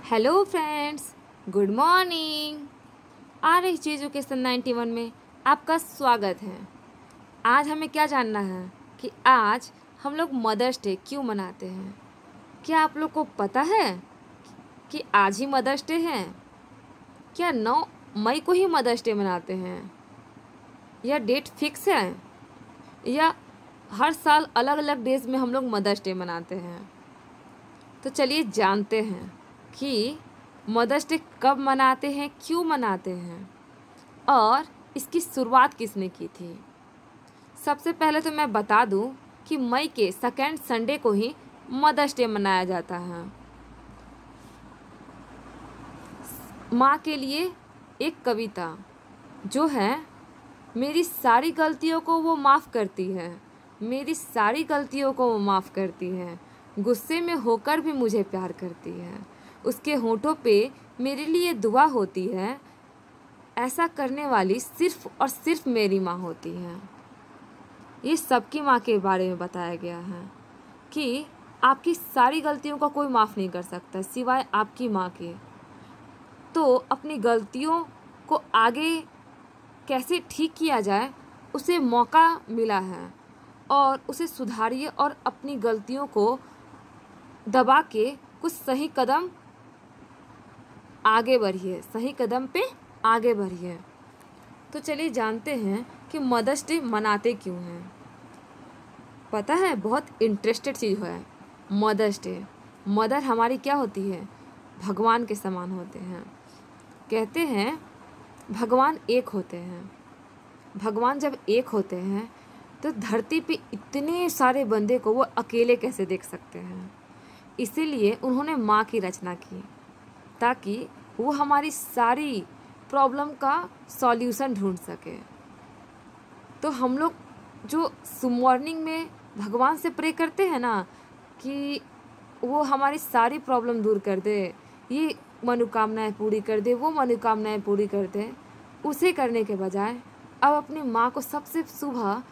Hello friends, good morning. R H education 91 में आपका स्वागत है। आज हमें क्या जानना है कि आज हम लोग मदर्स डे क्यों मनाते हैं। क्या आप लोग को पता है कि आज ही मदर्स डे है? क्या 9 मई को ही मदर्स डे मनाते हैं? यह डेट फिक्स है या हर साल अलग अलग डेज में हम लोग मदर्स डे मनाते हैं? तो चलिए जानते हैं कि मदर्स डे कब मनाते हैं, क्यों मनाते हैं और इसकी शुरुआत किसने की थी। सबसे पहले तो मैं बता दूं कि मई के सेकेंड संडे को ही मदर्स डे मनाया जाता है। माँ के लिए एक कविता जो है, मेरी सारी गलतियों को वो माफ़ करती है, मेरी सारी गलतियों को वो माफ़ करती है, गुस्से में होकर भी मुझे प्यार करती है, उसके होठों पे मेरे लिए दुआ होती है, ऐसा करने वाली सिर्फ और सिर्फ मेरी माँ होती है। ये सबकी माँ के बारे में बताया गया है कि आपकी सारी गलतियों का कोई माफ़ नहीं कर सकता सिवाय आपकी माँ के। तो अपनी गलतियों को आगे कैसे ठीक किया जाए, उसे मौका मिला है और उसे सुधारिए और अपनी गलतियों को दबा के कुछ सही कदम आगे बढ़िए, सही कदम पे आगे बढ़िए। तो चलिए जानते हैं कि मदर्स डे मनाते क्यों हैं। पता है, बहुत इंटरेस्टेड चीज़ है मदर्स डे। मदर हमारी क्या होती है? भगवान के समान होते हैं। कहते हैं भगवान एक होते हैं। भगवान जब एक होते हैं तो धरती पे इतने सारे बंदे को वो अकेले कैसे देख सकते हैं। इसीलिए उन्होंने माँ की रचना की ताकि वो हमारी सारी प्रॉब्लम का सॉल्यूशन ढूंढ सके। तो हम लोग जो मॉर्निंग में भगवान से प्रे करते हैं ना कि वो हमारी सारी प्रॉब्लम दूर कर दे, ये मनोकामनाएं पूरी कर दे, वो मनोकामनाएं पूरी कर दे, उसे करने के बजाय अब अपनी माँ को सबसे सुबह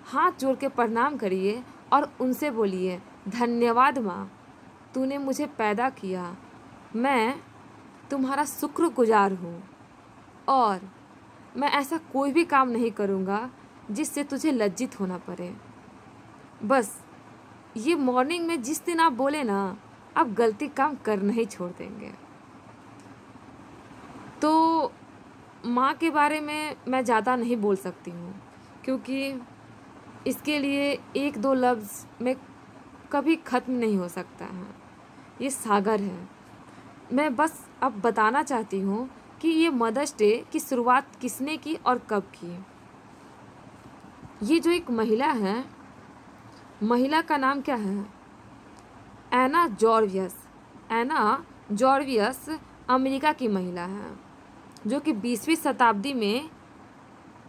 हाथ जोड़ के प्रणाम करिए और उनसे बोलिए, धन्यवाद माँ, तूने मुझे पैदा किया, मैं तुम्हारा शुक्रगुजार हूँ और मैं ऐसा कोई भी काम नहीं करूँगा जिससे तुझे लज्जित होना पड़े। बस ये मॉर्निंग में जिस दिन आप बोले ना, आप गलती काम करना ही छोड़ देंगे। तो माँ के बारे में मैं ज़्यादा नहीं बोल सकती हूँ क्योंकि इसके लिए एक दो लफ्ज़ में कभी ख़त्म नहीं हो सकता है। ये सागर है। मैं बस अब बताना चाहती हूँ कि ये मदर्स डे की शुरुआत किसने की और कब की। ये जो एक महिला है, महिला का नाम क्या है? एना जॉर्वियस। एना जॉर्वियस अमेरिका की महिला है जो कि 20वीं शताब्दी में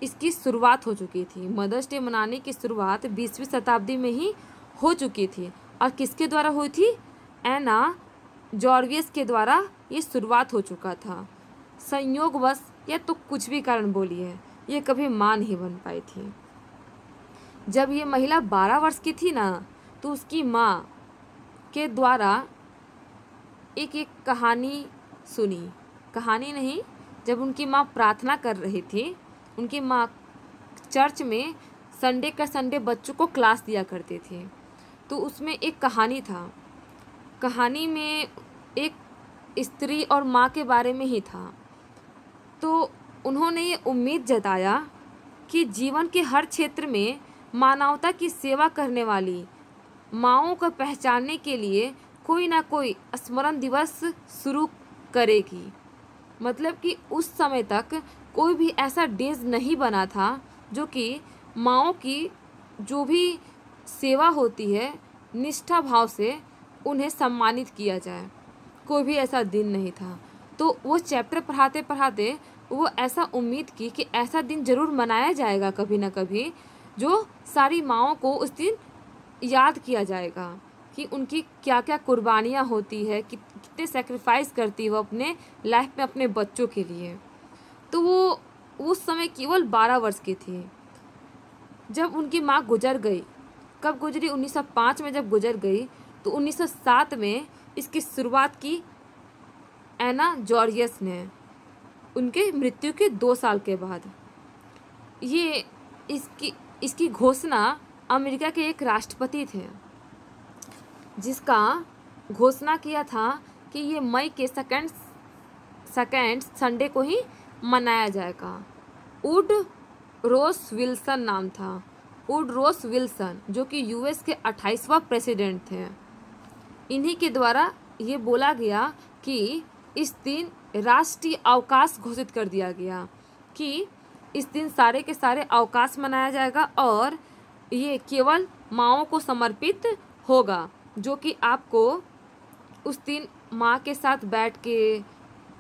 इसकी शुरुआत हो चुकी थी। मदर्स डे मनाने की शुरुआत 20वीं शताब्दी में ही हो चुकी थी। और किसके द्वारा हुई थी? एना जॉर्वियस के द्वारा ये शुरुआत हो चुका था। संयोगवश या तो कुछ भी कारण बोलिए, ये कभी माँ नहीं बन पाई थी। जब ये महिला 12 वर्ष की थी ना, तो उसकी माँ के द्वारा एक कहानी सुनी। कहानी नहीं, जब उनकी माँ प्रार्थना कर रही थी, उनकी माँ चर्च में संडे का संडे बच्चों को क्लास दिया करती थी, तो उसमें एक कहानी था। कहानी में एक स्त्री और माँ के बारे में ही था। तो उन्होंने ये उम्मीद जताया कि जीवन के हर क्षेत्र में मानवता की सेवा करने वाली माँओं को पहचानने के लिए कोई ना कोई स्मरण दिवस शुरू करेगी। मतलब कि उस समय तक कोई भी ऐसा डेज नहीं बना था जो कि माँओं की जो भी सेवा होती है निष्ठा भाव से उन्हें सम्मानित किया जाए। कोई भी ऐसा दिन नहीं था। तो वो चैप्टर पढ़ाते पढ़ाते वो ऐसा उम्मीद की कि ऐसा दिन ज़रूर मनाया जाएगा कभी ना कभी, जो सारी माँओं को उस दिन याद किया जाएगा कि उनकी क्या क्या कुर्बानियाँ होती है, कितने सेक्रीफाइस करती है वो अपने लाइफ में अपने बच्चों के लिए। तो वो उस समय केवल 12 वर्ष की थी जब उनकी माँ गुजर गई। कब गुजरी? 1905 में जब गुजर गई तो 1907 में इसकी शुरुआत की एना जॉर्जियस ने उनके मृत्यु के 2 साल के बाद। ये इसकी घोषणा अमेरिका के एक राष्ट्रपति थे, जिसका घोषणा किया था कि ये मई के सेकेंड संडे को ही मनाया जाएगा। वुड रोस विल्सन नाम था, वुड रोस विल्सन, जो कि यूएस के 28वां प्रेसिडेंट थे। इन्हीं के द्वारा ये बोला गया कि इस दिन राष्ट्रीय अवकाश घोषित कर दिया गया कि इस दिन सारे के सारे अवकाश मनाया जाएगा और ये केवल माँओं को समर्पित होगा, जो कि आपको उस दिन माँ के साथ बैठ के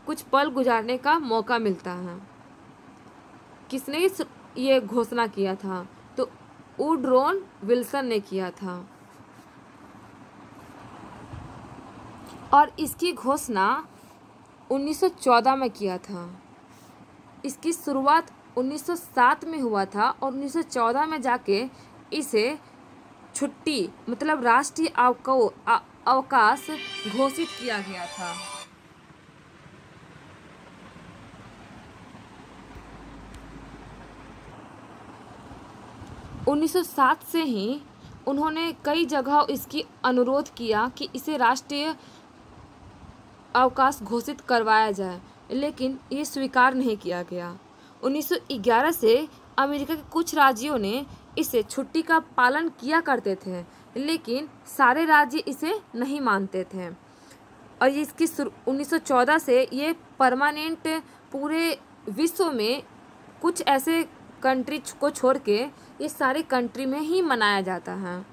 कुछ पल गुजारने का मौका मिलता है। किसने ये घोषणा किया था? तो वुडरो विल्सन ने किया था। और इसकी घोषणा 1914 में किया था। इसकी शुरुआत 1907 में हुआ था और 1914 में जाके इसे छुट्टी मतलब राष्ट्रीय अवकाश घोषित किया गया था। – 1907 से ही उन्होंने कई जगह इसकी अनुरोध किया कि इसे राष्ट्रीय अवकाश घोषित करवाया जाए, लेकिन ये स्वीकार नहीं किया गया। 1911 से अमेरिका के कुछ राज्यों ने इसे छुट्टी का पालन किया करते थे, लेकिन सारे राज्य इसे नहीं मानते थे। और इसकी 1914 से ये परमानेंट पूरे विश्व में कुछ ऐसे कंट्री को छोड़ के ये सारे कंट्री में ही मनाया जाता है।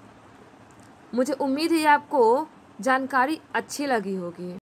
मुझे उम्मीद है आपको जानकारी अच्छी लगी होगी।